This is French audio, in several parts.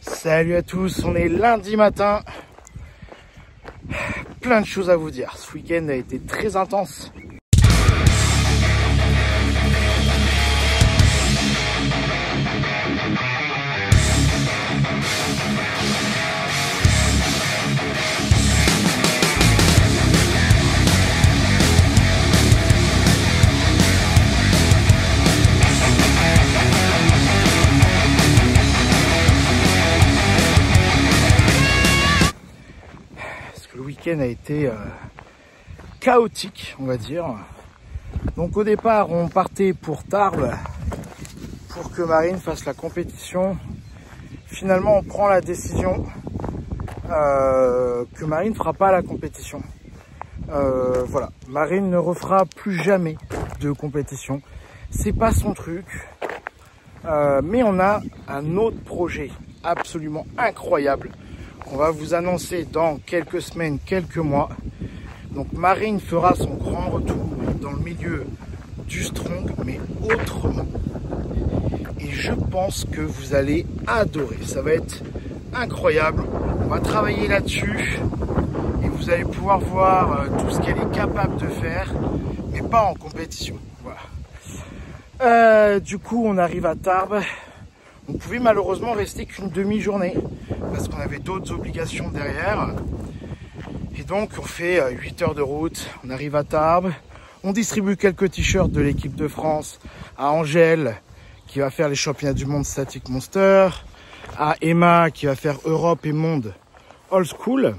Salut à tous, on est lundi matin. Plein de choses à vous dire. Ce week-end a été très intense. Le week-end a été chaotique, on va dire. Donc au départ, on partait pour Tarbes pour que Marine fasse la compétition. Finalement, on prend la décision que Marine ne fera pas la compétition. Voilà, Marine ne refera plus jamais de compétition. C'est pas son truc. Mais on a un autre projet absolument incroyable. On va vous annoncer dans quelques semaines, quelques mois. Donc Marine fera son grand retour dans le milieu du strong, mais autrement. Et je pense que vous allez adorer. Ça va être incroyable. On va travailler là-dessus. Et vous allez pouvoir voir tout ce qu'elle est capable de faire, mais pas en compétition. Voilà. Du coup, on arrive à Tarbes. On pouvait malheureusement rester qu'une demi-journée parce qu'on avait d'autres obligations derrière. Et donc on fait 8 heures de route, on arrive à Tarbes, on distribue quelques t-shirts de l'équipe de France à Angèle qui va faire les championnats du monde Static Monster, à Emma qui va faire Europe et Monde Old School,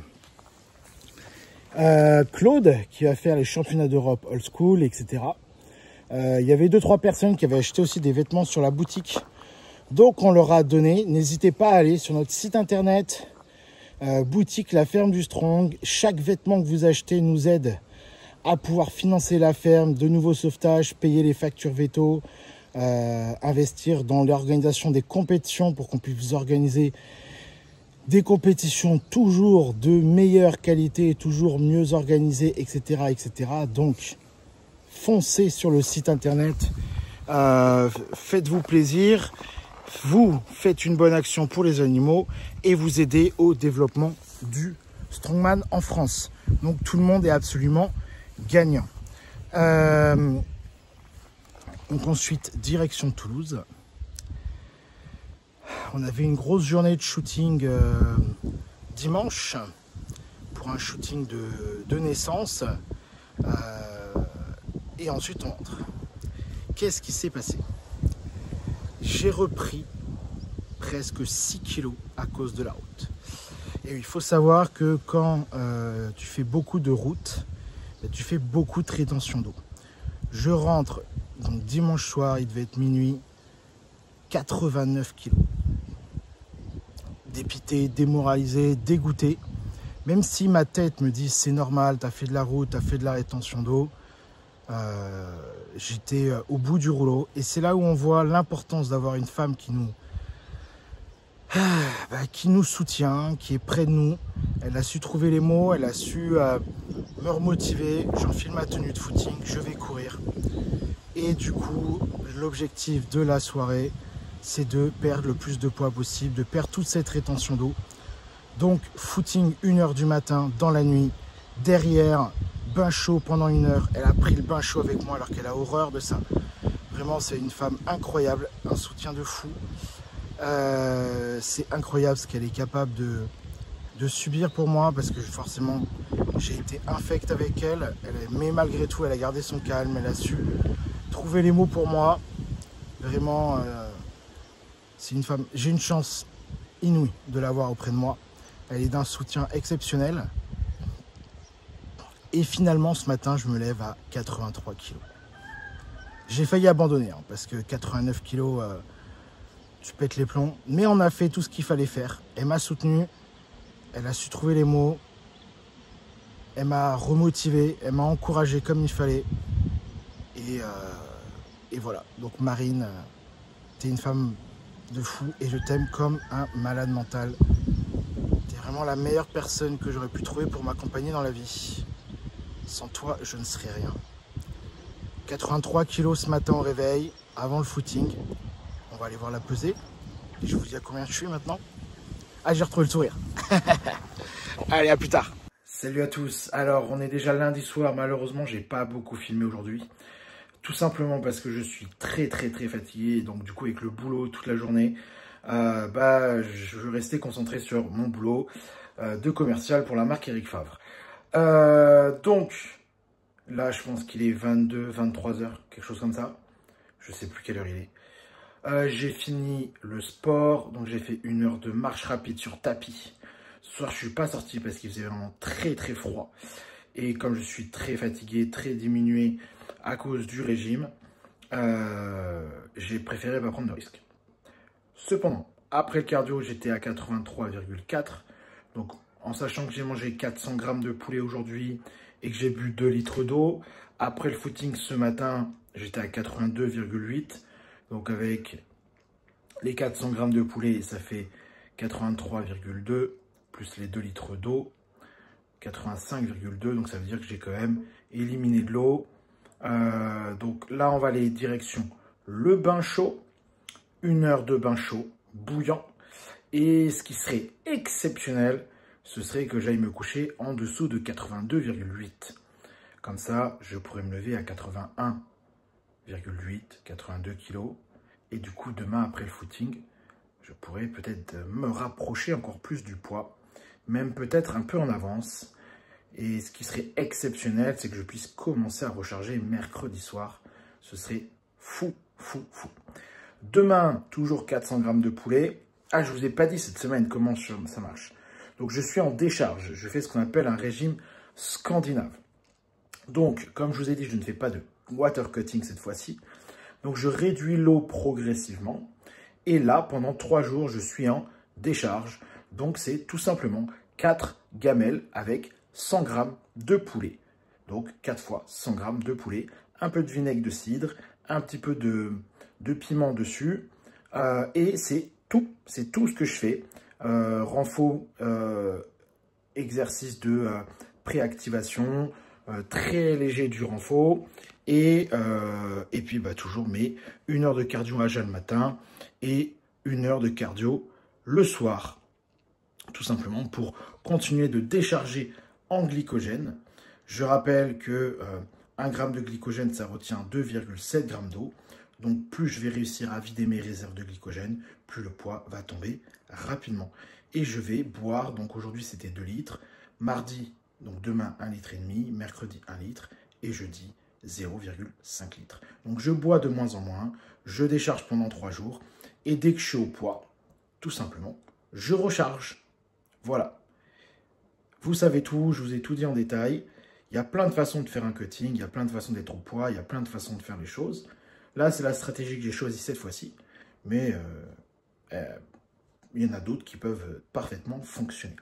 Claude qui va faire les championnats d'Europe Old School, etc. Il y avait 2-3 personnes qui avaient acheté aussi des vêtements sur la boutique. Donc on leur a donné, n'hésitez pas à aller sur notre site internet, boutique La Ferme du Strong. Chaque vêtement que vous achetez nous aide à pouvoir financer la ferme, de nouveaux sauvetages, payer les factures veto, investir dans l'organisation des compétitions pour qu'on puisse organiser des compétitions toujours de meilleure qualité, toujours mieux organisées, etc. etc. Donc foncez sur le site internet, faites-vous plaisir. Vous faites une bonne action pour les animaux et vous aidez au développement du strongman en France. Donc tout le monde est absolument gagnant. Donc ensuite, direction Toulouse. On avait une grosse journée de shooting dimanche pour un shooting de naissance. Et ensuite on rentre. Qu'est-ce qui s'est passé ? J'ai repris presque 6 kilos à cause de la route. Et il faut savoir que quand tu fais beaucoup de route, tu fais beaucoup de rétention d'eau. Je rentre, donc dimanche soir, il devait être minuit, 89 kilos. Dépité, démoralisé, dégoûté. Même si ma tête me dit c'est normal, tu as fait de la route, tu as fait de la rétention d'eau. J'étais au bout du rouleau et c'est là où on voit l'importance d'avoir une femme qui nous soutient, qui est près de nous. Elle a su trouver les mots, elle a su me remotiver. J'enfile ma tenue de footing, je vais courir et du coup l'objectif de la soirée c'est de perdre le plus de poids possible, de perdre toute cette rétention d'eau. Donc footing 1 h du matin dans la nuit, derrière bain chaud pendant 1 heure. Elle a pris le bain chaud avec moi alors qu'elle a horreur de ça. Vraiment, c'est une femme incroyable, un soutien de fou. C'est incroyable ce qu'elle est capable de subir pour moi parce que forcément, j'ai été infect avec elle. Mais malgré tout, elle a gardé son calme. Elle a su trouver les mots pour moi. Vraiment, c'est une femme. J'ai une chance inouïe de l'avoir auprès de moi. Elle est d'un soutien exceptionnel. Et finalement, ce matin, je me lève à 83 kg. J'ai failli abandonner, hein, parce que 89 kg, tu pètes les plombs. Mais on a fait tout ce qu'il fallait faire. Elle m'a soutenu, elle a su trouver les mots, elle m'a remotivé, elle m'a encouragé comme il fallait. Et voilà. Donc Marine, t'es une femme de fou et je t'aime comme un malade mental. T'es vraiment la meilleure personne que j'aurais pu trouver pour m'accompagner dans la vie. Sans toi, je ne serais rien. 83 kg ce matin au réveil, avant le footing. On va aller voir la pesée. Et je vous dis à combien je suis maintenant. Ah, j'ai retrouvé le sourire. Allez, à plus tard. Salut à tous. Alors, on est déjà lundi soir. Malheureusement, j'ai pas beaucoup filmé aujourd'hui. Tout simplement parce que je suis très fatigué. Donc, du coup, avec le boulot toute la journée, je vais rester concentré sur mon boulot de commercial pour la marque Eric Favre. Donc, là, je pense qu'il est 22, 23 heures, quelque chose comme ça. Je sais plus quelle heure il est. J'ai fini le sport, donc j'ai fait 1 heure de marche rapide sur tapis. Ce soir, je suis pas sorti parce qu'il faisait vraiment très froid. Et comme je suis très fatigué, très diminué à cause du régime, j'ai préféré pas prendre de risque. Cependant, après le cardio, j'étais à 83,4. Donc, en sachant que j'ai mangé 400 grammes de poulet aujourd'hui et que j'ai bu 2 litres d'eau. Après le footing ce matin, j'étais à 82,8. Donc avec les 400 grammes de poulet, ça fait 83,2 plus les 2 litres d'eau, 85,2. Donc ça veut dire que j'ai quand même éliminé de l'eau. Donc là, on va aller direction le bain chaud. 1 heure de bain chaud, bouillant. Et ce qui serait exceptionnel, ce serait que j'aille me coucher en dessous de 82,8. Comme ça, je pourrais me lever à 81,8, 82 kg. Et du coup, demain, après le footing, je pourrais peut-être me rapprocher encore plus du poids, même peut-être un peu en avance. Et ce qui serait exceptionnel, c'est que je puisse commencer à recharger mercredi soir. Ce serait fou. Demain, toujours 400 grammes de poulet. Ah, je vous ai pas dit cette semaine comment ça marche. Donc, je suis en décharge. Je fais ce qu'on appelle un régime scandinave. Donc, comme je vous ai dit, je ne fais pas de water cutting cette fois-ci. Donc, je réduis l'eau progressivement. Et là, pendant 3 jours, je suis en décharge. Donc, c'est tout simplement 4 gamelles avec 100 grammes de poulet. Donc, 4 fois 100 grammes de poulet. Un peu de vinaigre de cidre, un petit peu de piment dessus. Et c'est tout. C'est tout ce que je fais. Renfo, exercice de préactivation, très léger du renfo. Et puis, toujours mes 1 heure de cardio à jeun le matin et 1 heure de cardio le soir. Tout simplement pour continuer de décharger en glycogène. Je rappelle que 1 gramme de glycogène, ça retient 2,7 grammes d'eau. Donc, plus je vais réussir à vider mes réserves de glycogène, plus le poids va tomber rapidement. Et je vais boire, donc aujourd'hui c'était 2 litres, mardi, donc demain 1,5 litre, mercredi 1 litre et jeudi 0,5 litres. Donc je bois de moins en moins, je décharge pendant 3 jours et dès que je suis au poids, tout simplement, je recharge. Voilà. Vous savez tout, je vous ai tout dit en détail. Il y a plein de façons de faire un cutting, il y a plein de façons d'être au poids, il y a plein de façons de faire les choses. Là, c'est la stratégie que j'ai choisie cette fois-ci, mais il y en a d'autres qui peuvent parfaitement fonctionner.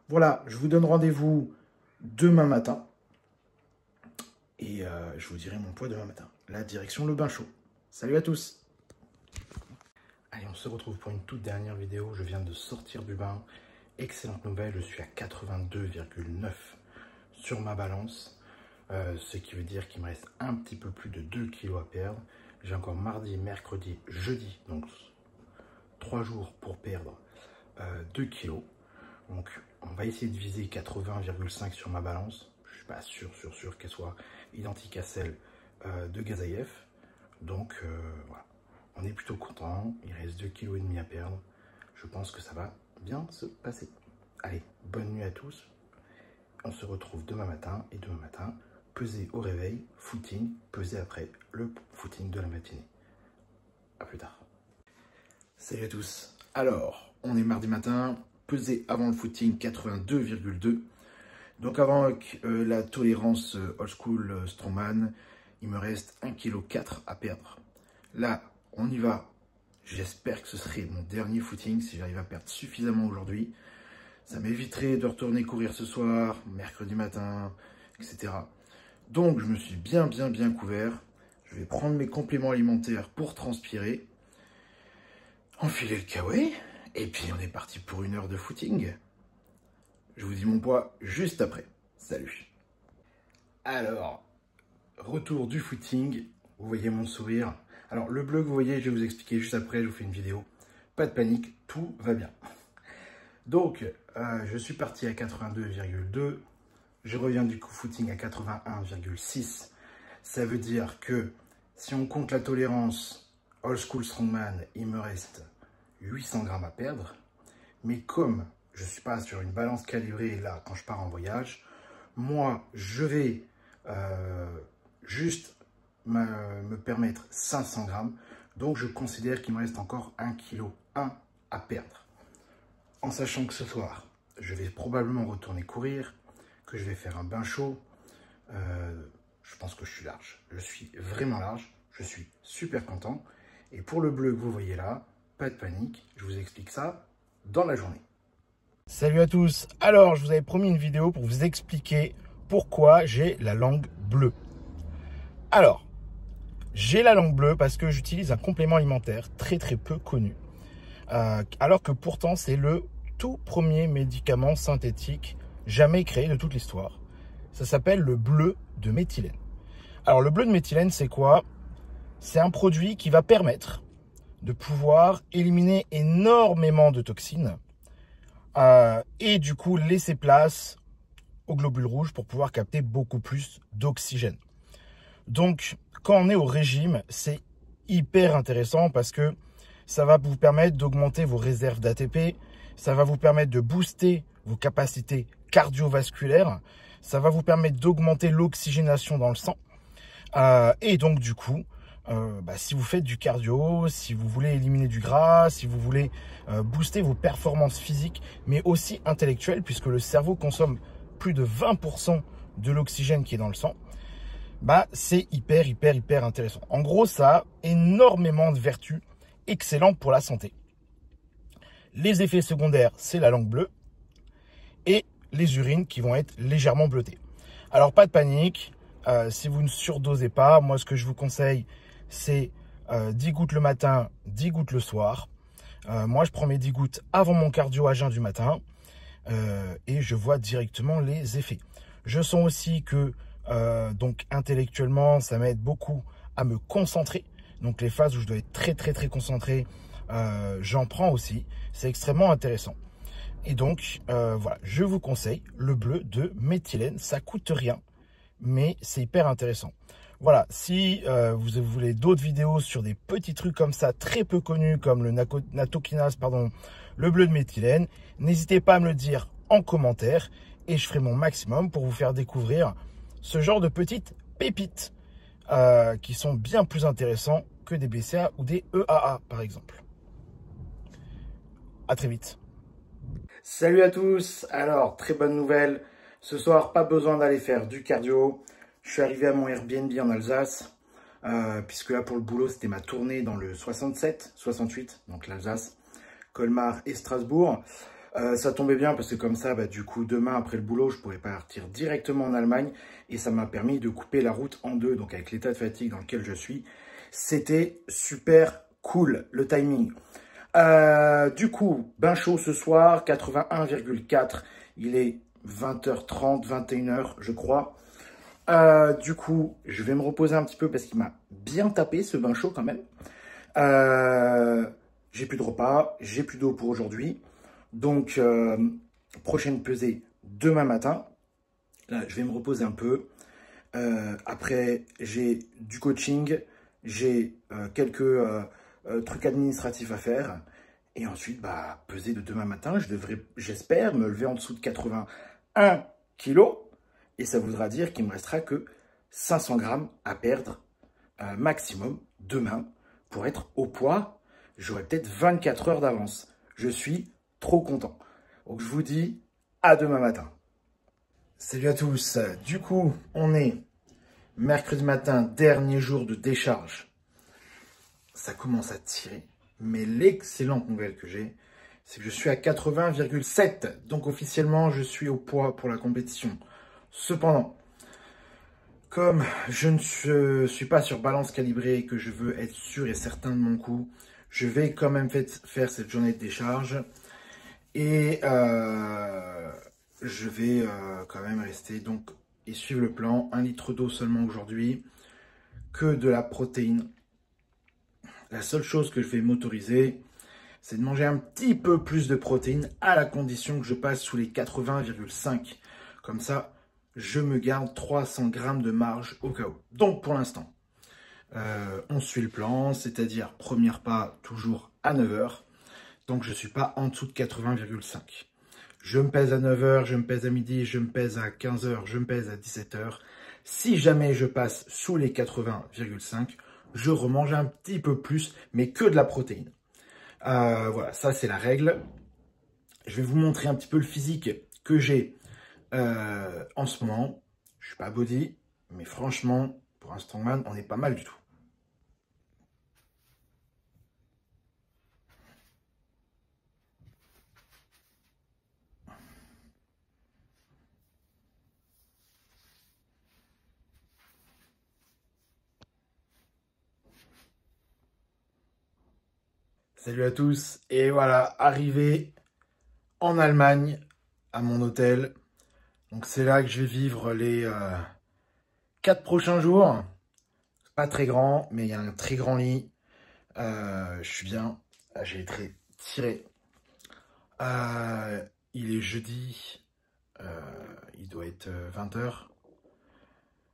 Voilà, je vous donne rendez-vous demain matin. Et je vous dirai mon poids demain matin. La direction le bain chaud. Salut à tous. Allez, on se retrouve pour une toute dernière vidéo. Je viens de sortir du bain. Excellente nouvelle, je suis à 82,9 sur ma balance. Ce qui veut dire qu'il me reste un petit peu plus de 2 kg à perdre. J'ai encore mardi, mercredi, jeudi, donc 3 jours pour perdre 2 kg. Donc, on va essayer de viser 80,5 sur ma balance. Je ne suis pas sûr qu'elle soit identique à celle de Gazaïev. Donc, voilà. On est plutôt content. Il reste 2,5 kg à perdre. Je pense que ça va bien se passer. Allez, bonne nuit à tous. On se retrouve demain matin. Et demain matin, peser au réveil, footing, peser après le footing de la matinée. À plus tard. Salut à tous. Alors, on est mardi matin. Peser avant le footing 82,2. Donc avant la tolérance old school strongman, il me reste 1,4 kg à perdre. Là, on y va. J'espère que ce serait mon dernier footing si j'arrive à perdre suffisamment aujourd'hui. Ça m'éviterait de retourner courir ce soir, mercredi matin, etc. Donc je me suis bien couvert. Je vais prendre mes compléments alimentaires pour transpirer. Enfiler le kawaii. Et puis on est parti pour 1 heure de footing. Je vous dis mon poids juste après. Salut. Alors, retour du footing. Vous voyez mon sourire. Alors le bleu que vous voyez, je vais vous expliquer juste après, je vous fais une vidéo. Pas de panique, tout va bien. Donc, je suis parti à 82,2. Je reviens du coup footing à 81,6. Ça veut dire que si on compte la tolérance Old School Strongman, il me reste 800 grammes à perdre. Mais comme je ne suis pas sur une balance calibrée là quand je pars en voyage, moi je vais juste me permettre 500 grammes. Donc je considère qu'il me reste encore 1,1 kg à perdre. En sachant que ce soir, je vais probablement retourner courir, que je vais faire un bain chaud. Je pense que je suis large. Je suis vraiment large. Je suis super content. Et pour le bleu que vous voyez là, pas de panique. Je vous explique ça dans la journée. Salut à tous. Alors, je vous avais promis une vidéo pour vous expliquer pourquoi j'ai la langue bleue. Alors, j'ai la langue bleue parce que j'utilise un complément alimentaire très peu connu. Alors que pourtant, c'est le tout premier médicament synthétique jamais créé de toute l'histoire. Ça s'appelle le bleu de méthylène. Alors, le bleu de méthylène, c'est quoi? C'est un produit qui va permettre de pouvoir éliminer énormément de toxines et du coup laisser place aux globules rouges pour pouvoir capter beaucoup plus d'oxygène. Donc, quand on est au régime, c'est hyper intéressant parce que ça va vous permettre d'augmenter vos réserves d'ATP, ça va vous permettre de booster vos capacités cardiovasculaires, ça va vous permettre d'augmenter l'oxygénation dans le sang. Et donc, du coup, si vous faites du cardio, si vous voulez éliminer du gras, si vous voulez booster vos performances physiques, mais aussi intellectuelles, puisque le cerveau consomme plus de 20% de l'oxygène qui est dans le sang, c'est hyper intéressant. En gros, ça a énormément de vertus excellentes pour la santé. Les effets secondaires, c'est la langue bleue et les urines qui vont être légèrement bleutées. Alors, pas de panique. Si vous ne surdosez pas, moi, ce que je vous conseille, c'est 10 gouttes le matin, 10 gouttes le soir. Moi, je prends mes 10 gouttes avant mon cardio à jeun du matin et je vois directement les effets. Je sens aussi que donc intellectuellement, ça m'aide beaucoup à me concentrer. Donc les phases où je dois être très concentré, j'en prends aussi. C'est extrêmement intéressant. Et donc voilà, je vous conseille le bleu de méthylène. Ça coûte rien, mais c'est hyper intéressant. Voilà, si vous voulez d'autres vidéos sur des petits trucs comme ça, très peu connus, comme le nattokinase, le bleu de méthylène, n'hésitez pas à me le dire en commentaire et je ferai mon maximum pour vous faire découvrir ce genre de petites pépites qui sont bien plus intéressants que des BCA ou des EAA par exemple. À très vite. Salut à tous. Alors, très bonne nouvelle. Ce soir, pas besoin d'aller faire du cardio. Je suis arrivé à mon Airbnb en Alsace, puisque là, pour le boulot, c'était ma tournée dans le 68, donc l'Alsace, Colmar et Strasbourg. Ça tombait bien parce que comme ça, du coup, demain, après le boulot, je pourrais partir directement en Allemagne. Et ça m'a permis de couper la route en deux. Donc, avec l'état de fatigue dans lequel je suis, c'était super cool, le timing. Du coup, bain chaud ce soir, 81,4. Il est 20h30, 21h, je crois. Du coup, je vais me reposer un petit peu parce qu'il m'a bien tapé ce bain chaud quand même. J'ai plus de repas, j'ai plus d'eau pour aujourd'hui. Donc, prochaine pesée demain matin. Là, je vais me reposer un peu. Après, j'ai du coaching, j'ai quelques trucs administratifs à faire. Et ensuite, peser de demain matin, je devrais, j'espère, me lever en dessous de 81 kilos. Et ça voudra dire qu'il ne me restera que 500 grammes à perdre maximum demain pour être au poids. J'aurai peut-être 24 heures d'avance. Je suis trop content. Donc, je vous dis à demain matin. Salut à tous. Du coup, on est mercredi matin, dernier jour de décharge. Ça commence à tirer. Mais l'excellente nouvelle que j'ai, c'est que je suis à 80,7. Donc officiellement, je suis au poids pour la compétition. Cependant, comme je ne suis pas sur balance calibrée et que je veux être sûr et certain de mon coup, je vais quand même faire cette journée de décharge. Et je vais quand même rester donc et suivre le plan. 1 litre d'eau seulement aujourd'hui, que de la protéine. La seule chose que je vais m'autoriser, c'est de manger un petit peu plus de protéines à la condition que je passe sous les 80,5. Comme ça, je me garde 300 grammes de marge au cas où. Donc pour l'instant, on suit le plan, c'est-à-dire premier repas toujours à 9 h. Donc je ne suis pas en dessous de 80,5. Je me pèse à 9 h, je me pèse à midi, je me pèse à 15 h, je me pèse à 17 h. Si jamais je passe sous les 80,5, je remange un petit peu plus, mais que de la protéine. Voilà, ça c'est la règle. Je vais vous montrer un petit peu le physique que j'ai en ce moment. Je suis pas body, mais franchement, pour un strongman, on est pas mal du tout. Salut à tous, et voilà, arrivé en Allemagne, à mon hôtel. Donc c'est là que je vais vivre les 4 prochains jours. Pas très grand, mais il y a un très grand lit. Je suis bien, j'ai été tiré. Il est jeudi, il doit être 20 h.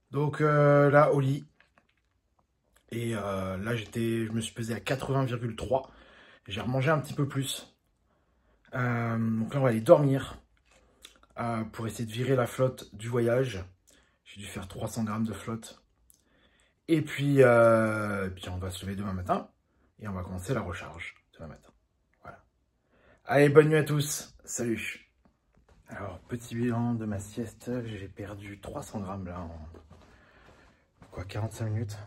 Donc là, au lit. Et là, je me suis pesé à 80,3. J'ai remangé un petit peu plus. Donc là, on va aller dormir pour essayer de virer la flotte du voyage. J'ai dû faire 300 grammes de flotte. Et puis on va se lever demain matin et on va commencer la recharge demain matin. Voilà. Allez, bonne nuit à tous. Salut. Alors, petit bilan de ma sieste. J'ai perdu 300 grammes là en 45 minutes.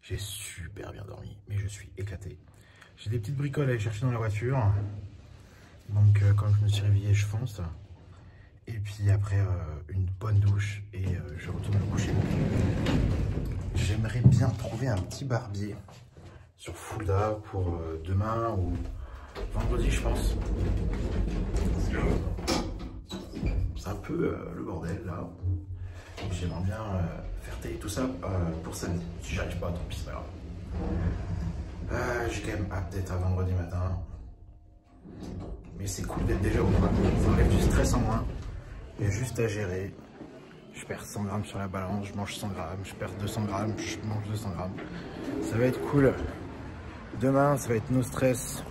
J'ai super bien dormi, mais je suis éclaté. J'ai des petites bricoles à aller chercher dans la voiture. Donc quand je me suis réveillé, je fonce. Et puis après, une bonne douche et je retourne me coucher. J'aimerais bien trouver un petit barbier sur Fulda pour demain ou vendredi, je pense. C'est un peu le bordel là. J'aimerais bien faire tailler tout ça pour samedi. Si j'arrive pas, tant pis, c'est pas grave. J'ai quand même hâte d'être à vendredi matin. Mais c'est cool d'être déjà au point. Ça enlève du stress en moins. Il y a juste à gérer. Je perds 100 grammes sur la balance, je mange 100 grammes, je perds 200 grammes, je mange 200 grammes. Ça va être cool. Demain, ça va être no stress.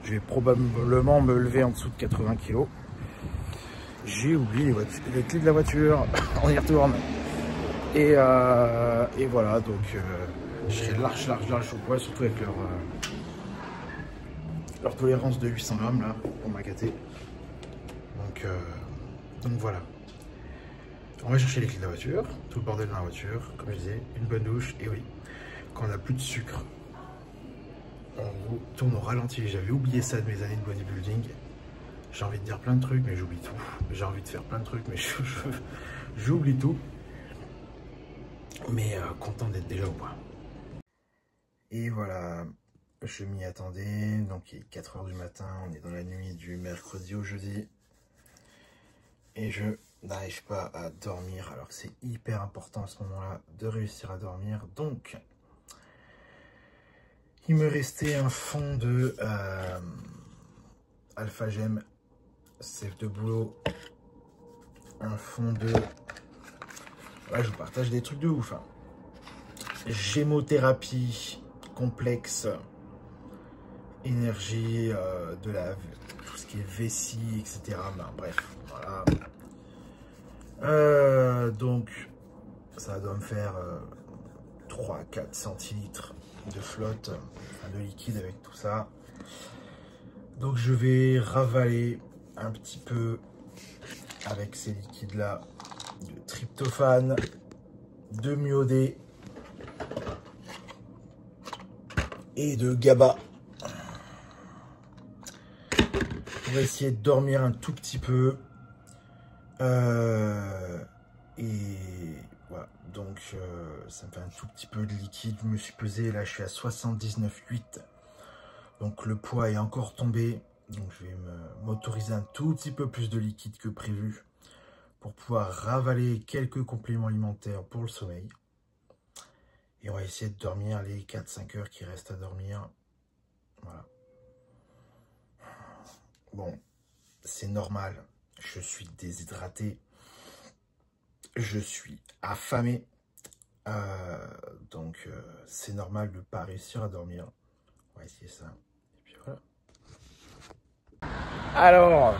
Je vais probablement me lever en dessous de 80 kg. J'ai oublié les clés de la voiture. On y retourne. Et voilà, donc je serai large au poids, surtout avec leur tolérance de 800 grammes là, pour m'accater. Donc voilà. On va chercher les clés de la voiture, tout le bordel dans la voiture, comme je disais, une bonne douche, et oui, quand on n'a plus de sucre, on tourne au ralenti. J'avais oublié ça de mes années de bodybuilding. J'ai envie de dire plein de trucs, mais j'oublie tout. J'ai envie de faire plein de trucs, mais j'oublie tout. Mais content d'être déjà au point. Et voilà, je m'y attendais. Donc il est 4 h du matin, on est dans la nuit du mercredi au jeudi. Et je n'arrive pas à dormir, alors que c'est hyper important à ce moment-là de réussir à dormir. Donc, il me restait un fond de Alpha Gem, sève de boulot, un fond de... Là, je vous partage des trucs de ouf. Hein. Gémothérapie complexe, énergie de la... tout ce qui est vessie, etc. Ben, bref, voilà. Donc, ça doit me faire 3-4 centilitres de flotte, de liquide avec tout ça. Donc, je vais ravaler un petit peu avec ces liquides-là de tryptophane, de myodé et de GABA. On va essayer de dormir un tout petit peu. Et voilà, donc ça me fait un tout petit peu de liquide. Je me suis pesé, là je suis à 79,8. Donc le poids est encore tombé. Donc je vais m'autoriser un tout petit peu plus de liquide que prévu pour pouvoir ravaler quelques compléments alimentaires pour le sommeil. Et on va essayer de dormir les 4-5 heures qui restent à dormir. Voilà. Bon, c'est normal. Je suis déshydraté. Je suis affamé. Donc, c'est normal de ne pas réussir à dormir. On va essayer ça. Et puis voilà. Alors,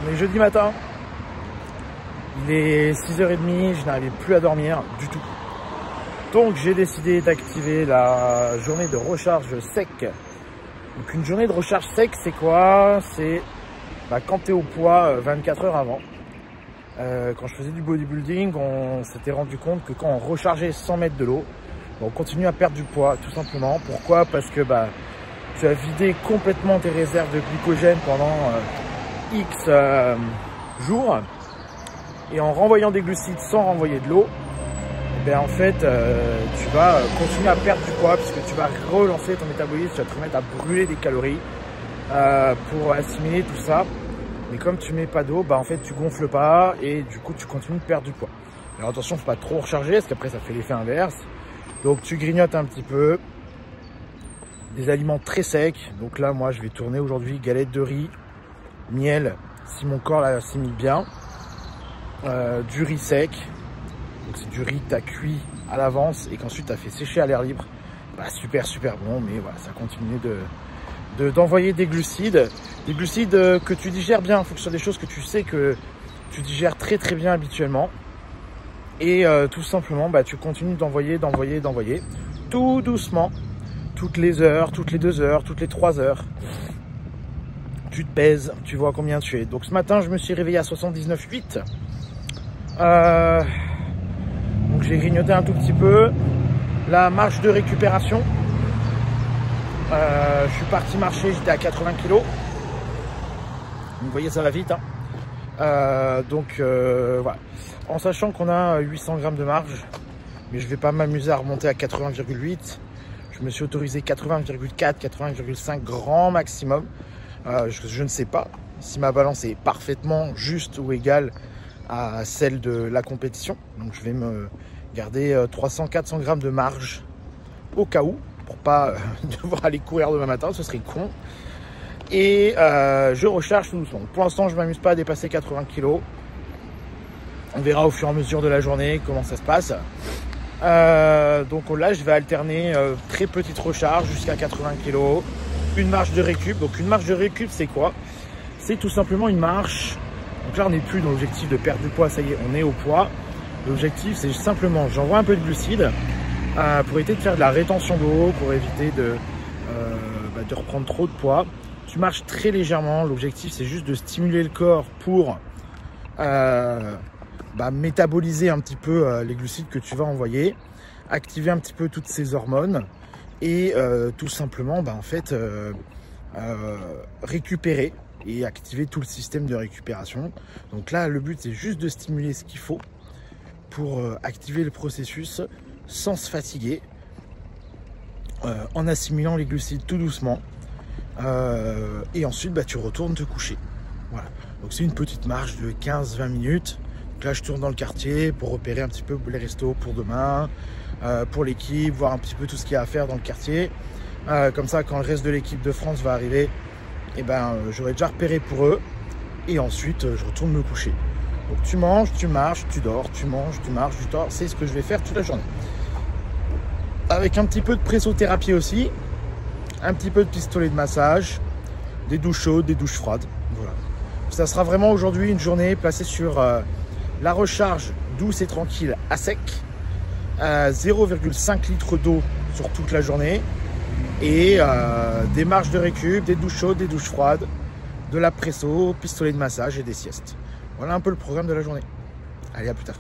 on est jeudi matin. Il est 6h30. Je n'arrivais plus à dormir du tout. Donc, j'ai décidé d'activer la journée de recharge sec. Donc, une journée de recharge sec, c'est quoi? C'est quand tu es au poids 24 heures avant. Quand je faisais du bodybuilding, on s'était rendu compte que quand on rechargeait 100 mètres de l'eau, on continue à perdre du poids, tout simplement. Pourquoi? Parce que tu as vidé complètement tes réserves de glycogène pendant X jours. Et en renvoyant des glucides sans renvoyer de l'eau, en fait, tu vas continuer à perdre du poids puisque tu vas relancer ton métabolisme, tu vas te remettre à brûler des calories pour assimiler tout ça. Mais comme tu mets pas d'eau, en fait, tu gonfles pas et du coup, tu continues de perdre du poids. Alors attention, faut pas trop recharger parce qu'après, ça fait l'effet inverse. Donc, tu grignotes un petit peu. Des aliments très secs. Donc là, moi, je vais tourner aujourd'hui galette de riz, miel, si mon corps l'assimile bien. Du riz sec. Donc, c'est du riz que tu as cuit à l'avance et qu'ensuite, tu as fait sécher à l'air libre. Super, super bon. Mais voilà, ça continue d'envoyer des glucides que tu digères bien. Il faut que ce soit des choses que tu sais que tu digères très très bien habituellement. Et tout simplement, tu continues d'envoyer, tout doucement, toutes les heures, toutes les 2 heures, toutes les 3 heures. Tu te pèses, tu vois combien tu es. Donc ce matin, je me suis réveillé à 79,8. Donc j'ai grignoté un tout petit peu. La marche de récupération. Je suis parti marcher, j'étais à 80 kg. Vous voyez, ça va vite. Voilà. En sachant qu'on a 800 grammes de marge, mais je ne vais pas m'amuser à remonter à 80,8. Je me suis autorisé 80,4, 80,5 grand maximum. Je ne sais pas si ma balance est parfaitement juste ou égale à celle de la compétition. Donc je vais me garder 300-400 grammes de marge au cas où, pour pas devoir aller courir demain matin, ce serait con. Et je recharge tout doucement. Pour l'instant, je ne m'amuse pas à dépasser 80 kg. On verra au fur et à mesure de la journée comment ça se passe. Donc là, je vais alterner très petite recharge jusqu'à 80 kg. Une marche de récup. Donc une marche de récup, c'est quoi? C'est tout simplement une marche. Donc là, on n'est plus dans l'objectif de perdre du poids. Ça y est, on est au poids. L'objectif, c'est simplement, j'envoie un peu de glucides pour éviter de faire de la rétention d'eau, pour éviter de reprendre trop de poids. Tu marches très légèrement. L'objectif, c'est juste de stimuler le corps pour métaboliser un petit peu les glucides que tu vas envoyer, activer un petit peu toutes ces hormones et tout simplement récupérer et activer tout le système de récupération. Donc là, le but, c'est juste de stimuler ce qu'il faut pour activer le processus sans se fatiguer, en assimilant les glucides tout doucement. Et ensuite, tu retournes te coucher. Voilà. Donc c'est une petite marche de 15-20 minutes. Donc là, je tourne dans le quartier pour repérer un petit peu les restos pour demain, pour l'équipe, voir un petit peu tout ce qu'il y a à faire dans le quartier. Comme ça, quand le reste de l'équipe de France va arriver, j'aurai déjà repéré pour eux. Et ensuite, je retourne me coucher. Donc tu manges, tu marches, tu dors, tu manges, tu marches, tu dors. C'est ce que je vais faire toute la journée. Avec un petit peu de pressothérapie aussi, un petit peu de pistolet de massage, des douches chaudes, des douches froides. Voilà. Ça sera vraiment aujourd'hui une journée placée sur la recharge douce et tranquille à sec, 0,5 litres d'eau sur toute la journée et des marches de récup, des douches chaudes, des douches froides, de la presso, pistolet de massage et des siestes. Voilà un peu le programme de la journée. Allez, à plus tard.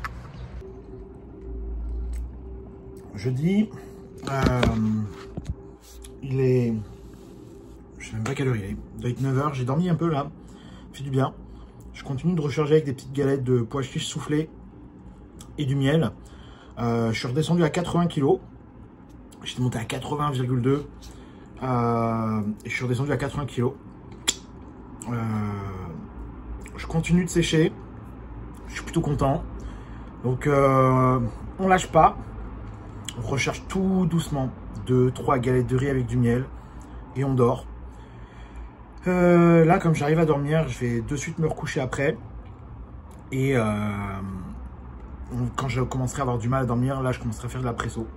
Jeudi, il est... Je sais même pas quelle heure il est. Il doit être 9h. J'ai dormi un peu là. Ça fait du bien. Je continue de recharger avec des petites galettes de pois chiches soufflées et du miel. Je suis redescendu à 80 kg. J'étais monté à 80,2. Et je suis redescendu à 80 kg. Je continue de sécher. Je suis plutôt content. Donc on lâche pas. On recharge tout doucement. 2-3 galettes de riz avec du miel. Et on dort. Là, comme j'arrive à dormir, je vais de suite me recoucher après. Et quand je commencerai à avoir du mal à dormir, là, je commencerai à faire de la presso.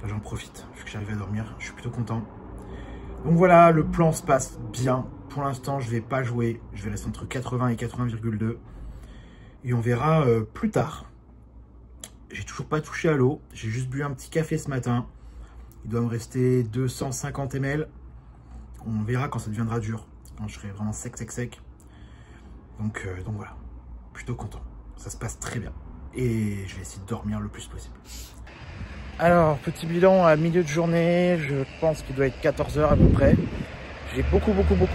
Là, j'en profite, vu que j'arrive à dormir. Je suis plutôt content. Donc voilà, le plan se passe bien. Pour l'instant, je ne vais pas jouer. Je vais rester entre 80 et 80,2. Et on verra plus tard. J'ai toujours pas touché à l'eau. J'ai juste bu un petit café ce matin. Il doit me rester 250 ml. On verra quand ça deviendra dur. Quand je serai vraiment sec. Donc voilà. Plutôt content. Ça se passe très bien. Et je vais essayer de dormir le plus possible. Alors, petit bilan à milieu de journée. Je pense qu'il doit être 14 h à peu près. J'ai beaucoup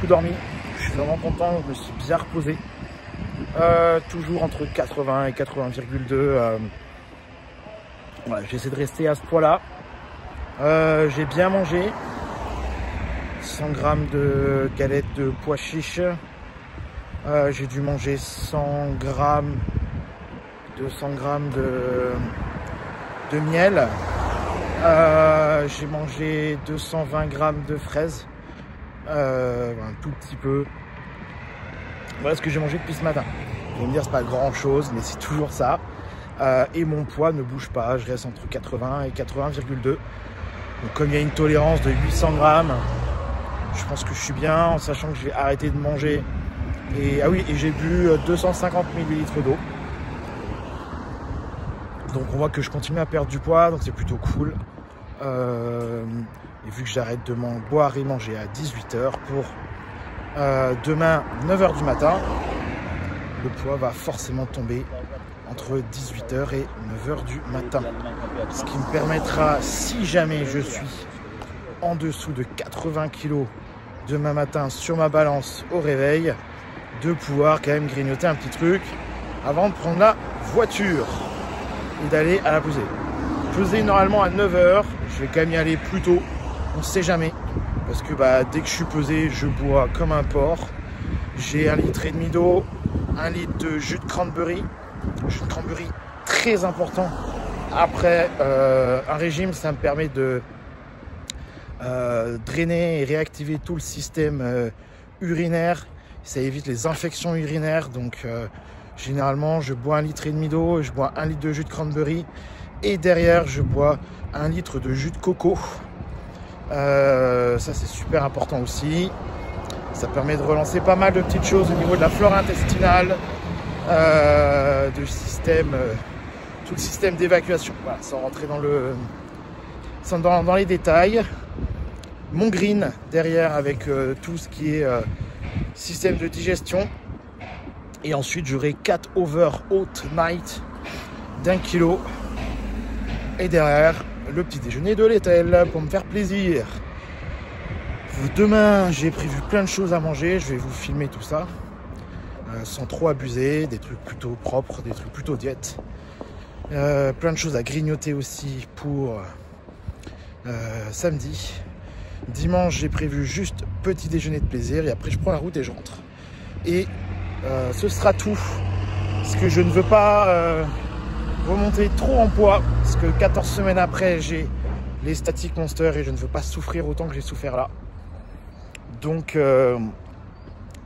dormi. Je suis vraiment content. Je me suis bien reposé. Toujours entre 80 et 80,2. Voilà, j'essaie de rester à ce poids-là. J'ai bien mangé. 100 g de galettes de pois chiches. J'ai dû manger 200 g de miel. J'ai mangé 220 g de fraises. Un tout petit peu. Voilà ce que j'ai mangé depuis ce matin. Vous allez me dire, c'est pas grand chose, mais c'est toujours ça. Et mon poids ne bouge pas. Je reste entre 80 et 80,2. Donc, comme il y a une tolérance de 800 g, je pense que je suis bien, en sachant que je vais arrêter de manger. Et ah oui, et j'ai bu 250 ml d'eau. Donc on voit que je continue à perdre du poids, donc c'est plutôt cool. Et vu que j'arrête de boire et manger à 18 h pour demain 9 h du matin, le poids va forcément tomber entre 18 h et 9 h du matin. Ce qui me permettra, si jamais je suis en dessous de 80 kg demain matin sur ma balance au réveil, de pouvoir quand même grignoter un petit truc avant de prendre la voiture et d'aller à la pesée. Pesée normalement à 9 h, je vais quand même y aller plus tôt, on ne sait jamais, parce que dès que je suis pesé, je bois comme un porc. J'ai 1,5 litre d'eau, 1 litre de jus de cranberry, très important. Après un régime, ça me permet de drainer et réactiver tout le système urinaire. Ça évite les infections urinaires. Donc généralement, je bois 1,5 litre d'eau, je bois 1 litre de jus de cranberry et derrière, je bois 1 litre de jus de coco. Ça, c'est super important aussi. Ça permet de relancer pas mal de petites choses au niveau de la flore intestinale, du système, tout le système d'évacuation. Voilà, sans rentrer dans les détails. Mon green derrière avec tout ce qui est système de digestion. Et ensuite, j'aurai 4 over oat night d'1 kg. Et derrière, le petit déjeuner de l'Etel pour me faire plaisir. Demain, j'ai prévu plein de choses à manger. Je vais vous filmer tout ça. Sans trop abuser. Des trucs plutôt propres, des trucs plutôt diète. Plein de choses à grignoter aussi pour samedi. Dimanche, j'ai prévu juste petit déjeuner de plaisir. Et après, je prends la route et je rentre. Et ce sera tout. Parce que je ne veux pas remonter trop en poids. Parce que 14 semaines après, j'ai les Static Monster. Et je ne veux pas souffrir autant que j'ai souffert là. Donc,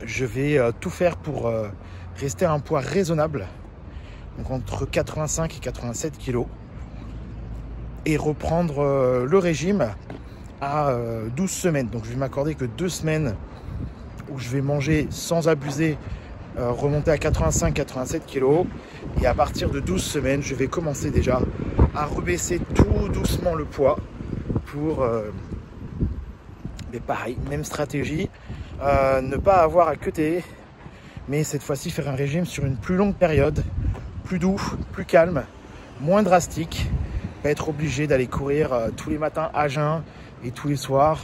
je vais tout faire pour rester à un poids raisonnable. Donc, entre 85 et 87 kg. Et reprendre le régime à 12 semaines. Donc, je vais m'accorder que 2 semaines où je vais manger sans abuser, remonter à 85-87 kg. Et à partir de 12 semaines, je vais commencer déjà à rebaisser tout doucement le poids pour... mais pareil, même stratégie, ne pas avoir à cutter, mais cette fois-ci faire un régime sur une plus longue période, plus doux, plus calme, moins drastique, pas être obligé d'aller courir tous les matins à jeun et tous les soirs,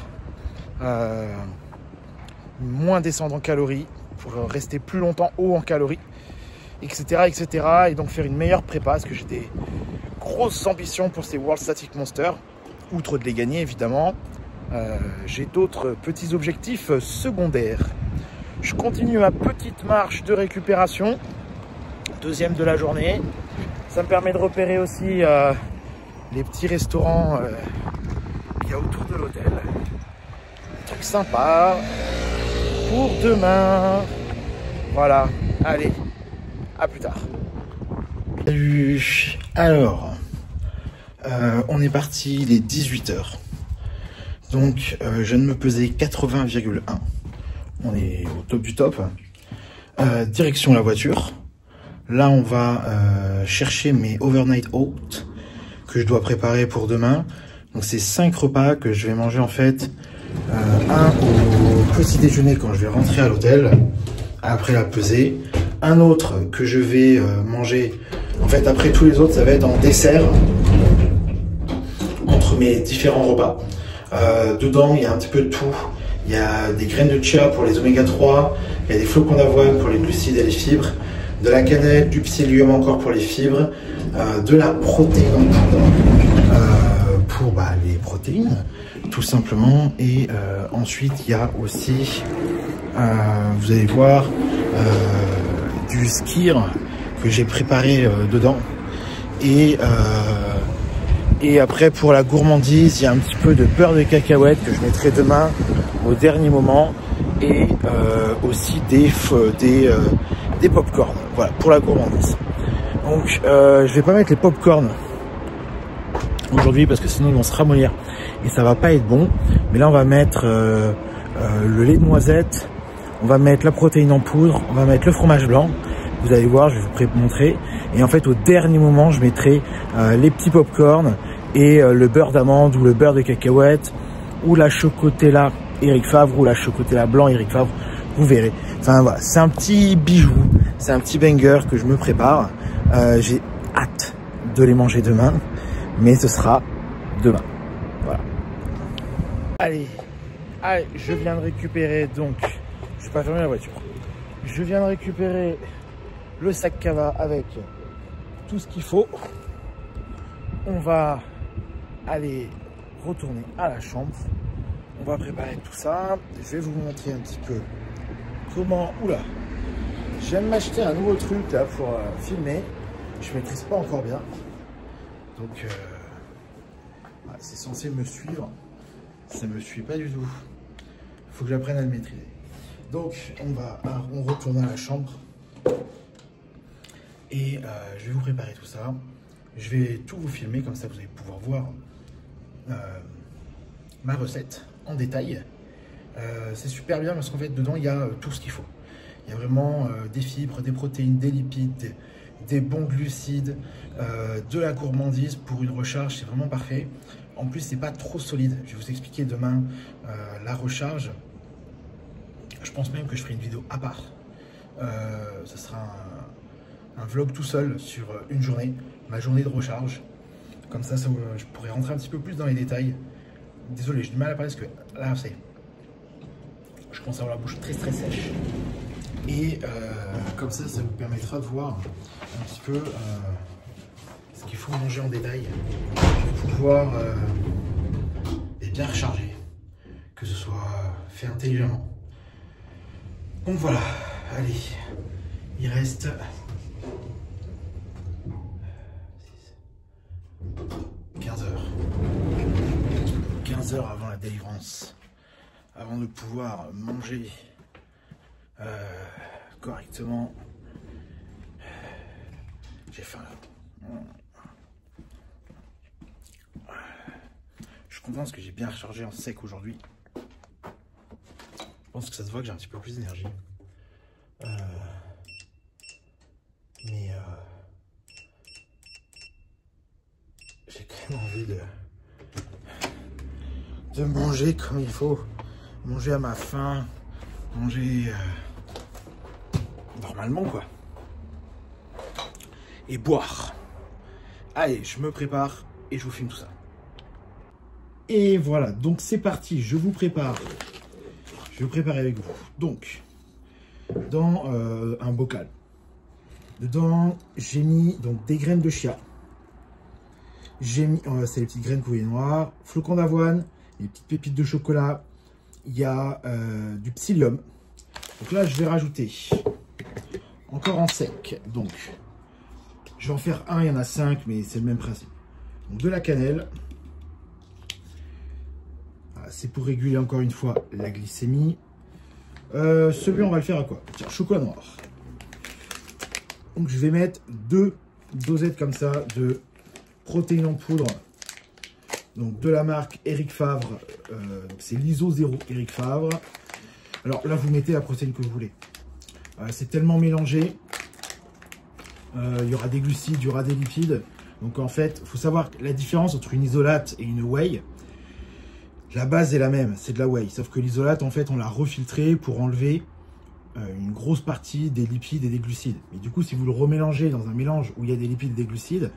moins descendre en calories pour rester plus longtemps haut en calories, etc., etc. Et donc faire une meilleure prépa, parce que j'ai des grosses ambitions pour ces World Static Monster, outre de les gagner évidemment. J'ai d'autres petits objectifs secondaires. Je continue ma petite marche de récupération, deuxième de la journée. Ça me permet de repérer aussi les petits restaurants qu'il y a autour de l'hôtel. Des trucs sympas. pour demain. Voilà, allez, à plus tard. Salut. Alors, on est parti, il est 18 h. Donc, je viens de me peser 80,1. On est au top du top. Direction la voiture. Là, on va chercher mes overnight oats que je dois préparer pour demain. Donc, c'est 5 repas que je vais manger en fait. Un au petit déjeuner quand je vais rentrer à l'hôtel, après la pesée. Un autre que je vais manger. En fait, après tous les autres, ça va être en dessert entre mes différents repas. Dedans, il y a un petit peu de tout. Il y a des graines de chia pour les oméga 3, il y a des flocons d'avoine pour les glucides et les fibres, de la cannelle, du psyllium encore pour les fibres, de la protéine en poudre pour les protéines, tout simplement. Et ensuite, il y a aussi, vous allez voir, du skyr que j'ai préparé dedans. Et après, pour la gourmandise, il y a un petit peu de beurre de cacahuète que je mettrai demain au dernier moment. Et aussi des pop-corn. Voilà, pour la gourmandise. Donc, je vais pas mettre les pop-corn aujourd'hui parce que sinon ils vont se ramollir et ça va pas être bon. Mais là, on va mettre le lait de noisette, on va mettre la protéine en poudre, on va mettre le fromage blanc. Vous allez voir, je vais vous montrer. Et en fait, au dernier moment, je mettrai les petits pop-corn et le beurre d'amande ou le beurre de cacahuète ou la chocotella Eric Favre ou la chocotella blanc Eric Favre. Vous verrez. Enfin voilà, c'est un petit bijou, c'est un petit banger que je me prépare. J'ai hâte de les manger demain, mais ce sera demain. Voilà. Allez, je viens de récupérer donc. Je vais pas fermer la voiture. Je viens de récupérer le sac Cava avec tout ce qu'il faut. On va aller retourner à la chambre. On va préparer tout ça. Je vais vous montrer un petit peu comment... Oula, je viens de m'acheter un nouveau truc là pour filmer. Je maîtrise pas encore bien. Donc, c'est censé me suivre. Ça me suit pas du tout. Il faut que j'apprenne à le maîtriser. Donc, on retourne à la chambre. Et je vais vous préparer tout ça. Je vais tout vous filmer, comme ça vous allez pouvoir voir ma recette en détail. C'est super bien parce qu'en fait dedans il y a tout ce qu'il faut. Il y a vraiment des fibres, des protéines, des lipides, des bons glucides, de la gourmandise pour une recharge, c'est vraiment parfait. En plus c'est pas trop solide. Je vais vous expliquer demain la recharge. Je pense même que je ferai une vidéo à part. Ce sera un vlog tout seul sur une journée, ma journée de recharge. Comme ça, je pourrais rentrer un petit peu plus dans les détails. Désolé, j'ai du mal à parler parce que là, je commence à avoir la bouche très sèche. Et comme ça me permettra de voir un petit peu ce qu'il faut manger en détail pour pouvoir bien recharger, que ce soit fait intelligemment. Donc voilà, allez, il reste 15 heures. 15 heures avant la délivrance, avant de pouvoir manger correctement. J'ai faim là. Je suis content parce que j'ai bien rechargé en sec aujourd'hui. Je pense que ça se voit que j'ai un petit peu plus d'énergie. Mais j'ai quand même envie de manger comme il faut. Manger à ma faim. Manger normalement quoi. Et boire. Allez, je me prépare et je vous filme tout ça. Et voilà, donc c'est parti, je vous prépare. Je vais préparer avec vous. Donc, dans un bocal. Dedans, j'ai mis donc des graines de chia. J'ai mis, c'est les petites graines couillées noires, flocons d'avoine, les petites pépites de chocolat. Il y a du psyllium. Donc là, je vais rajouter encore en sec. Donc, je vais en faire un, il y en a 5, mais c'est le même principe. Donc, de la cannelle. C'est pour réguler encore une fois la glycémie. Celui, on va le faire à quoi? Tiens, chocolat noir. Donc, je vais mettre 2 dosettes comme ça de protéines en poudre. Donc, de la marque Eric Favre. C'est l'ISO 0 Eric Favre. Alors là, vous mettez la protéine que vous voulez. C'est tellement mélangé. Il y aura des glucides, il y aura des lipides. Donc en fait, il faut savoir la différence entre une isolate et une whey. La base est la même, c'est de la whey. Sauf que l'isolate, en fait, on l'a refiltré pour enlever une grosse partie des lipides et des glucides. Mais du coup, si vous le remélangez dans un mélange où il y a des lipides et des glucides,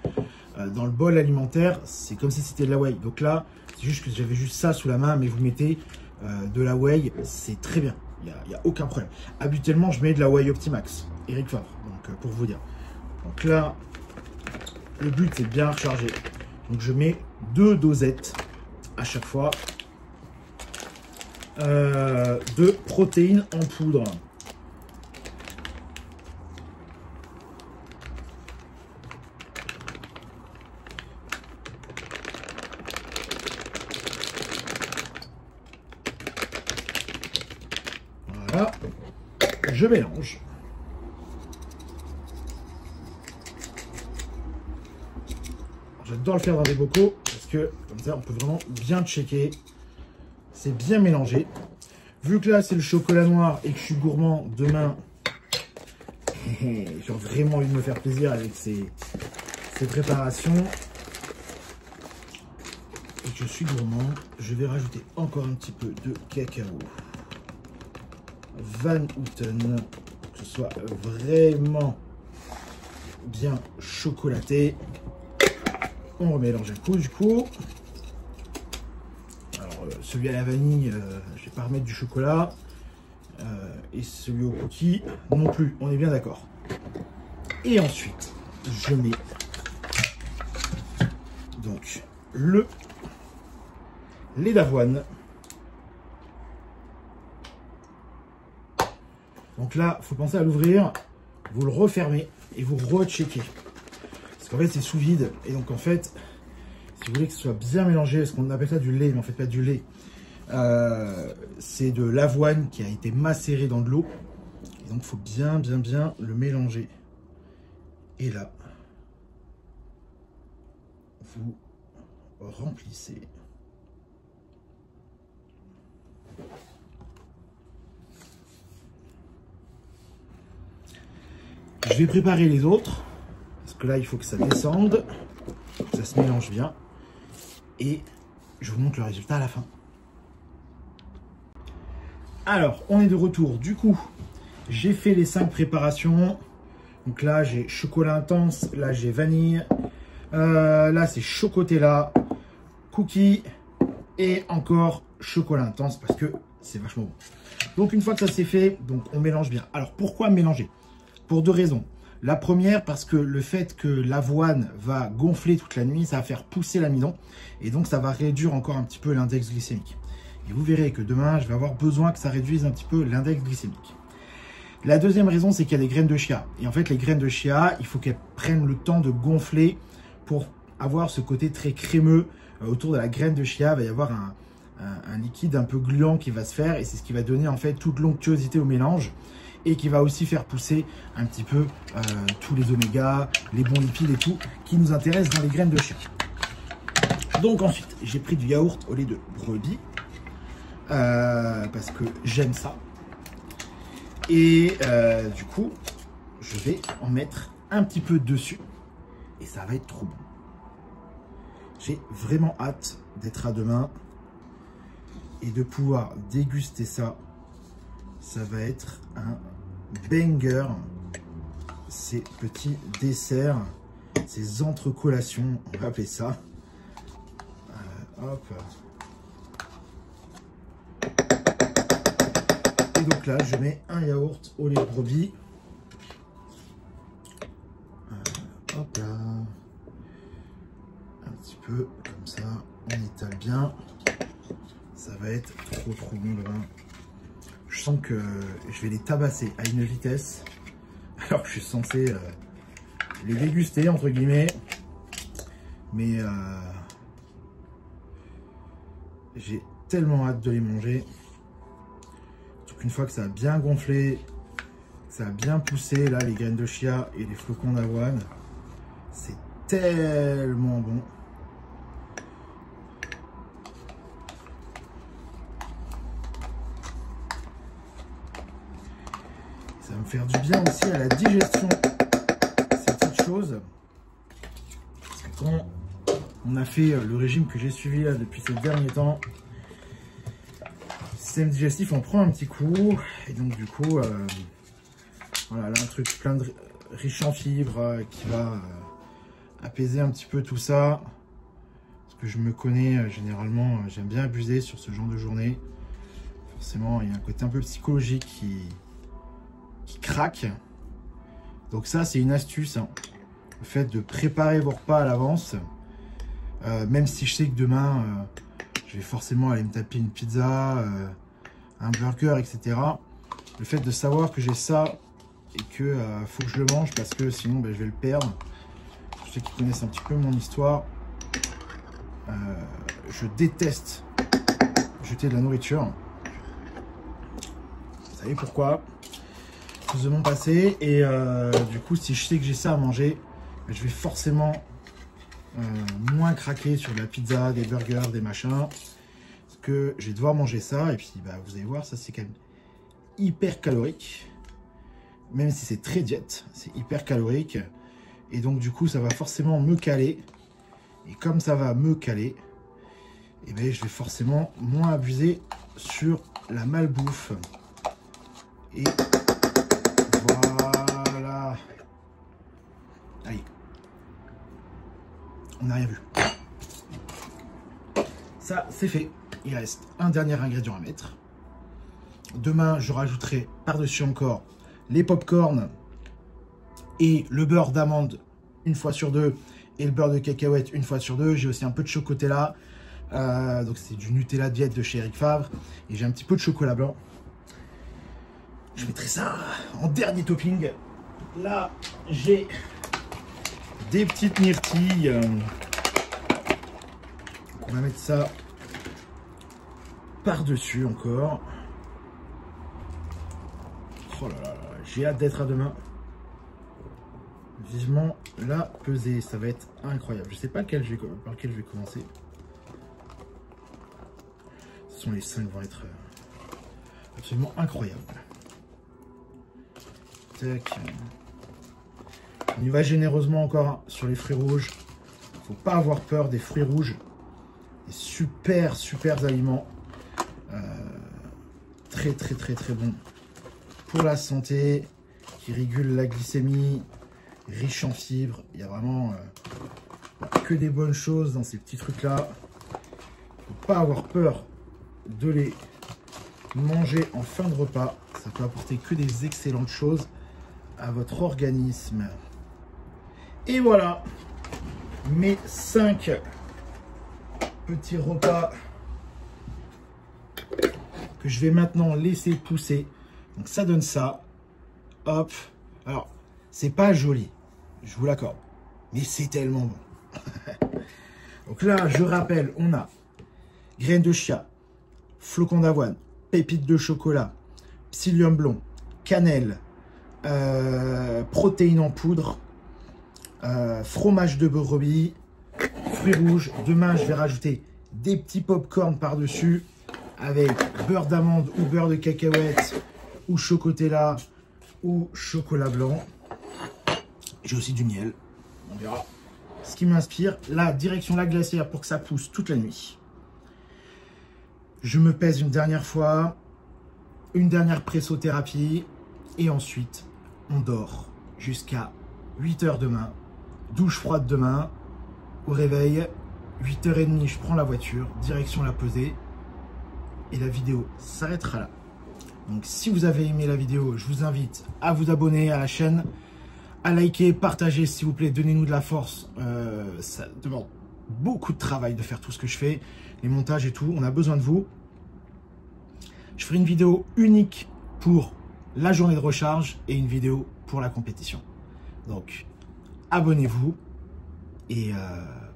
dans le bol alimentaire, c'est comme si c'était de la whey. Donc là, c'est juste que j'avais juste ça sous la main, mais vous mettez de la whey, c'est très bien. Il n'y a aucun problème. Habituellement, je mets de la whey Optimax, Eric Favre, donc pour vous dire. Donc là, le but, c'est de bien recharger. Donc je mets 2 dosettes à chaque fois de protéines en poudre. Voilà, je mélange. J'adore le faire dans des bocaux parce que comme ça on peut vraiment bien checker. C'est bien mélangé. Vu que là c'est le chocolat noir et que je suis gourmand, demain j'ai vraiment envie de me faire plaisir avec ces préparations. Et que je suis gourmand, je vais rajouter encore un petit peu de cacao Van Houten, que ce soit vraiment bien chocolaté. On remélange un coup du coup. Alors celui à la vanille, je vais pas remettre du chocolat. Et celui au cookie non plus, on est bien d'accord. Et ensuite, je mets donc le lait d'avoine. Donc là, il faut penser à l'ouvrir, vous le refermez et vous recheckez. Parce qu'en fait, c'est sous vide. Et donc, en fait, si vous voulez que ce soit bien mélangé, ce qu'on appelle ça du lait, mais en fait, pas du lait. C'est de l'avoine qui a été macérée dans de l'eau. Et donc, il faut bien le mélanger. Et là, vous remplissez. Je vais préparer les autres. Parce que là, il faut que ça descende, que ça se mélange bien. Et je vous montre le résultat à la fin. Alors, on est de retour. Du coup, j'ai fait les 5 préparations. Donc là, j'ai chocolat intense. Là, j'ai vanille. Là, c'est chocotella, cookie et encore chocolat intense parce que c'est vachement bon. Donc, une fois que ça c'est fait, donc on mélange bien. Alors, pourquoi mélanger? Pour 2 raisons. La première, parce que le fait que l'avoine va gonfler toute la nuit, ça va faire pousser l'amidon. Et donc, ça va réduire encore un petit peu l'index glycémique. Et vous verrez que demain, je vais avoir besoin que ça réduise un petit peu l'index glycémique. La deuxième raison, c'est qu'il y a des graines de chia. Et en fait, les graines de chia, il faut qu'elles prennent le temps de gonfler pour avoir ce côté très crémeux. Autour de la graine de chia, il va y avoir un liquide un peu gluant qui va se faire. Et c'est ce qui va donner en fait toute l'onctuosité au mélange. Et qui va aussi faire pousser un petit peu tous les omégas, les bons lipides et tout, qui nous intéressent dans les graines de chia. Donc ensuite, j'ai pris du yaourt au lait de brebis, parce que j'aime ça. Et du coup, je vais en mettre un petit peu dessus, et ça va être trop bon. J'ai vraiment hâte d'être à demain, et de pouvoir déguster ça. Ça va être un banger, ces petits desserts, ces entrecollations, on va appeler ça. Hop. Et donc là, je mets un yaourt au lait de brebis. Hop là. Un petit peu comme ça, on étale bien. Ça va être trop bon demain. Je sens que je vais les tabasser à une vitesse, alors que je suis censé les déguster, entre guillemets. Mais j'ai tellement hâte de les manger. Donc Donc une fois que ça a bien gonflé, ça a bien poussé, là, les graines de chia et les flocons d'avoine, c'est tellement bon. Ça va me faire du bien aussi à la digestion, ces petites choses. Parce que quand on a fait le régime que j'ai suivi là depuis ces derniers temps, le système digestif on prend un petit coup. Et donc du coup, voilà, là un truc plein de riche en fibres qui va apaiser un petit peu tout ça. Parce que je me connais, généralement, j'aime bien abuser sur ce genre de journée. Forcément, il y a un côté un peu psychologique qui craque. Donc ça, c'est une astuce, hein. Le fait de préparer vos repas à l'avance. Même si je sais que demain, je vais forcément aller me taper une pizza, un burger, etc. Le fait de savoir que j'ai ça et que faut que je le mange parce que sinon ben, je vais le perdre. Je sais qu'ils connaissent un petit peu mon histoire. Je déteste jeter de la nourriture. Vous savez pourquoi? De mon passé. Et du coup, si je sais que j'ai ça à manger, ben, je vais forcément moins craquer sur de la pizza, des burgers, des machins. Parce que je vais devoir manger ça. Et puis, bah, vous allez voir, ça c'est quand même hyper calorique. Même si c'est très diète, c'est hyper calorique. Et donc, du coup, ça va forcément me caler. Et comme ça va me caler, et ben, je vais forcément moins abuser sur la malbouffe. Et voilà. Allez. On n'a rien vu. Ça, c'est fait. Il reste un dernier ingrédient à mettre. Demain, je rajouterai par-dessus encore les pop-corn et le beurre d'amande une fois sur deux et le beurre de cacahuète une fois sur deux. J'ai aussi un peu de chocolat. Donc, c'est du Nutella diète de chez Eric Favre. Et j'ai un petit peu de chocolat blanc. Je mettrai ça en dernier topping. Là, j'ai des petites myrtilles. On va mettre ça par-dessus encore. Oh là là, j'ai hâte d'être à demain. Vivement la pesée, ça va être incroyable. Je sais pas par lequel je vais commencer. Ce sont les 5 vont être absolument incroyables. Tac. On y va généreusement encore sur les fruits rouges. Faut pas avoir peur des fruits rouges. Des super aliments. Très bon pour la santé, qui régule la glycémie, riche en fibres. Il y a vraiment que des bonnes choses dans ces petits trucs là. Faut pas avoir peur de les manger en fin de repas. Ça peut apporter que des excellentes choses à votre organisme. Et voilà mes 5 petits repas que je vais maintenant laisser pousser. Donc ça donne ça. Hop. Alors, c'est pas joli, je vous l'accorde, mais c'est tellement bon. Donc là, je rappelle, on a graines de chia, flocons d'avoine, pépites de chocolat, psyllium blond, cannelle, protéines en poudre, fromage de brebis, fruits rouges. Demain, je vais rajouter des petits pop-corn par-dessus avec beurre d'amande ou beurre de cacahuète ou chocotella ou chocolat blanc. J'ai aussi du miel. On verra ce qui m'inspire. Là, direction la glacière pour que ça pousse toute la nuit. Je me pèse une dernière fois. Une dernière pressothérapie. Et ensuite, on dort jusqu'à 8 h demain. Douche froide demain. Au réveil, 8 h 30, je prends la voiture. Direction la pesée. Et la vidéo s'arrêtera là. Donc si vous avez aimé la vidéo, je vous invite à vous abonner à la chaîne, à liker, partager s'il vous plaît, donnez-nous de la force. Ça demande beaucoup de travail de faire tout ce que je fais, les montages et tout, on a besoin de vous. Je ferai une vidéo unique pour la journée de recharge et une vidéo pour la compétition. Donc abonnez-vous et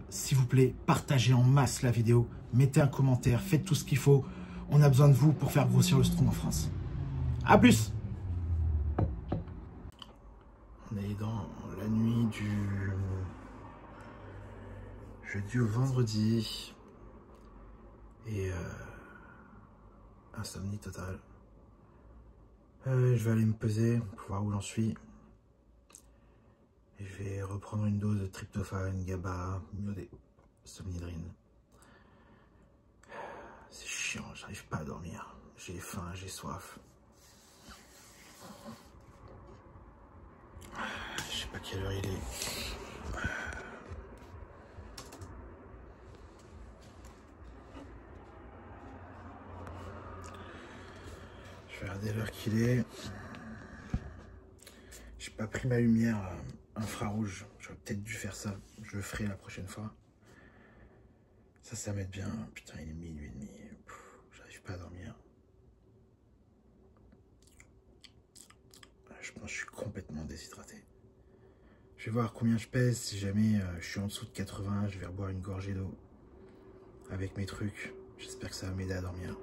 s'il vous plaît, partagez en masse la vidéo, mettez un commentaire, faites tout ce qu'il faut. On a besoin de vous pour faire grossir le Strong en France. À plus. On est dans la nuit du jeudi au vendredi. Et insomnie totale. Je vais aller me peser pour voir où j'en suis. Et je vais reprendre une dose de tryptophane, GABA, myodé, somnidrine. C'est chiant, j'arrive pas à dormir. J'ai faim, j'ai soif. Je sais pas quelle heure il est. Je vais regarder l'heure qu'il est. J'ai pas pris ma lumière infrarouge. J'aurais peut-être dû faire ça. Je le ferai la prochaine fois. Ça m'aide bien. Putain, il est minuit et demi. J'arrive pas à dormir. Je pense que je suis complètement déshydraté. Je vais voir combien je pèse. Si jamais je suis en dessous de 80, je vais reboire une gorgée d'eau avec mes trucs. J'espère que ça va m'aider à dormir.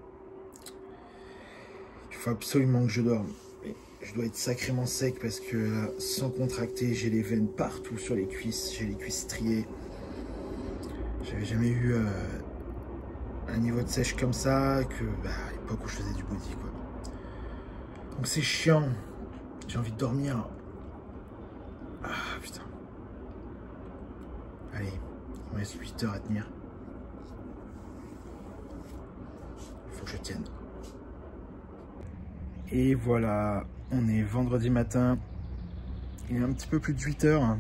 Il faut absolument que je dorme. Je dois être sacrément sec parce que là, sans contracter, j'ai les veines partout sur les cuisses. J'ai les cuisses striées. J'avais jamais eu un niveau de sèche comme ça à l'époque où je faisais du body, quoi. Donc c'est chiant. J'ai envie de dormir. Ah putain. Allez, il me reste 8 heures à tenir. Il faut que je tienne. Et voilà, on est vendredi matin. Il est un petit peu plus de 8 heures.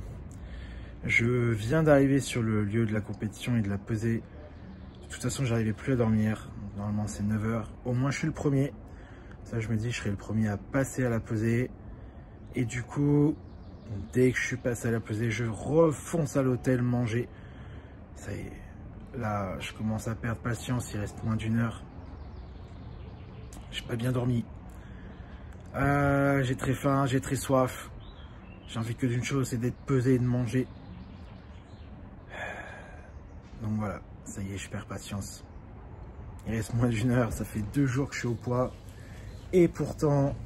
Je viens d'arriver sur le lieu de la compétition et de la pesée. De toute façon, j'arrivais plus à dormir. Normalement, c'est 9 heures. Au moins, je suis le premier. Ça, je me dis, je serai le premier à passer à la pesée. Et du coup, dès que je suis passé à la pesée, je refonce à l'hôtel manger. Ça y est. Là, je commence à perdre patience. Il reste moins d'1 heure. J'ai pas bien dormi. J'ai très faim, j'ai très soif. J'ai envie que d'une chose, c'est d'être pesé et de manger. Donc voilà, ça y est, je perds patience. Il reste moins d'1 heure, ça fait 2 jours que je suis au poids. Et pourtant,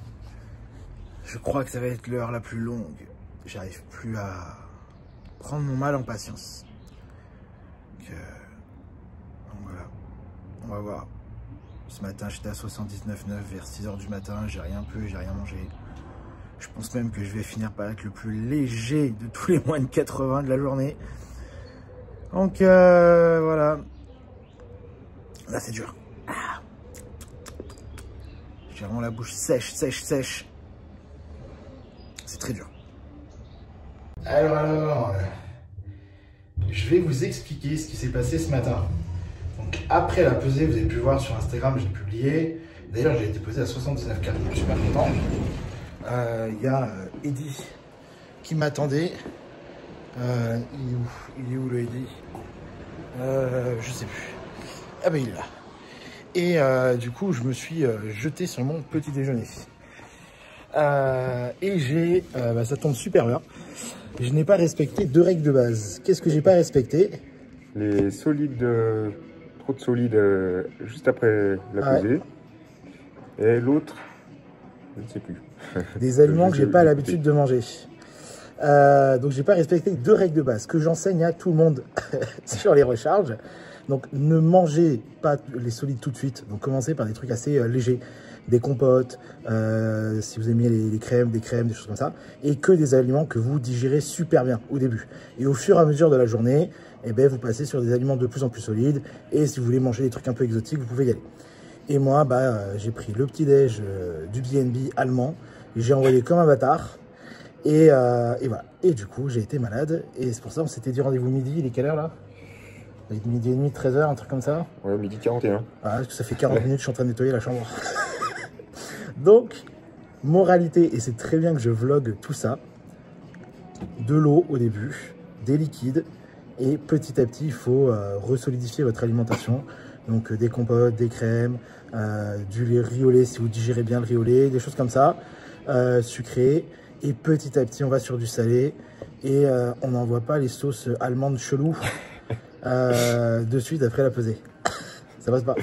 je crois que ça va être l'heure la plus longue. J'arrive plus à prendre mon mal en patience. Donc voilà, on va voir. Ce matin, j'étais à 79,9 vers 6 h du matin. J'ai rien pu, j'ai rien mangé. Je pense même que je vais finir par être le plus léger de tous les moins de 80 de la journée. Donc voilà. Là, c'est dur. J'ai vraiment la bouche sèche. C'est très dur. Alors, je vais vous expliquer ce qui s'est passé ce matin. Donc après la pesée, vous avez pu voir sur Instagram, j'ai publié. D'ailleurs, j'ai été pesé à 79,4, je suis super content. Il y a Eddy qui m'attendait. Il est où le Eddy? Je sais plus. Ah ben il est là. Et du coup, je me suis jeté sur mon petit déjeuner. Et j'ai, ça tombe super bien. Je n'ai pas respecté 2 règles de base. Qu'est-ce que j'ai pas respecté? Les solides, trop de solides juste après la pesée. Et l'autre, je ne sais plus. Des aliments que j'ai pas l'habitude de manger. Donc j'ai pas respecté 2 règles de base que j'enseigne à tout le monde sur les recharges. Donc ne mangez pas les solides tout de suite. Donc commencez par des trucs assez légers, des compotes, si vous aimez les crèmes, des choses comme ça, et que des aliments que vous digérez super bien au début. Et au fur et à mesure de la journée, eh ben, vous passez sur des aliments de plus en plus solides. Et si vous voulez manger des trucs un peu exotiques, vous pouvez y aller. Et moi, j'ai pris le petit-déj du B&B allemand. J'ai envoyé comme un bâtard. Et voilà. Et du coup, j'ai été malade. Et c'est pour ça qu'on s'était dit rendez-vous midi. Il est quelle heure là? Midi et demi, 13 h, un truc comme ça. Ouais, midi 41. Ah, parce que ça fait 40 minutes que je suis en train de nettoyer la chambre. Donc, moralité, et c'est très bien que je vlogue tout ça. De l'eau au début, des liquides. Et petit à petit, il faut resolidifier votre alimentation. Donc des compotes, des crèmes, du riz au lait si vous digérez bien le riz au lait, des choses comme ça, sucré. Et petit à petit, on va sur du salé. Et on n'envoie pas les sauces allemandes cheloues de suite après la pesée. Ça passe pas.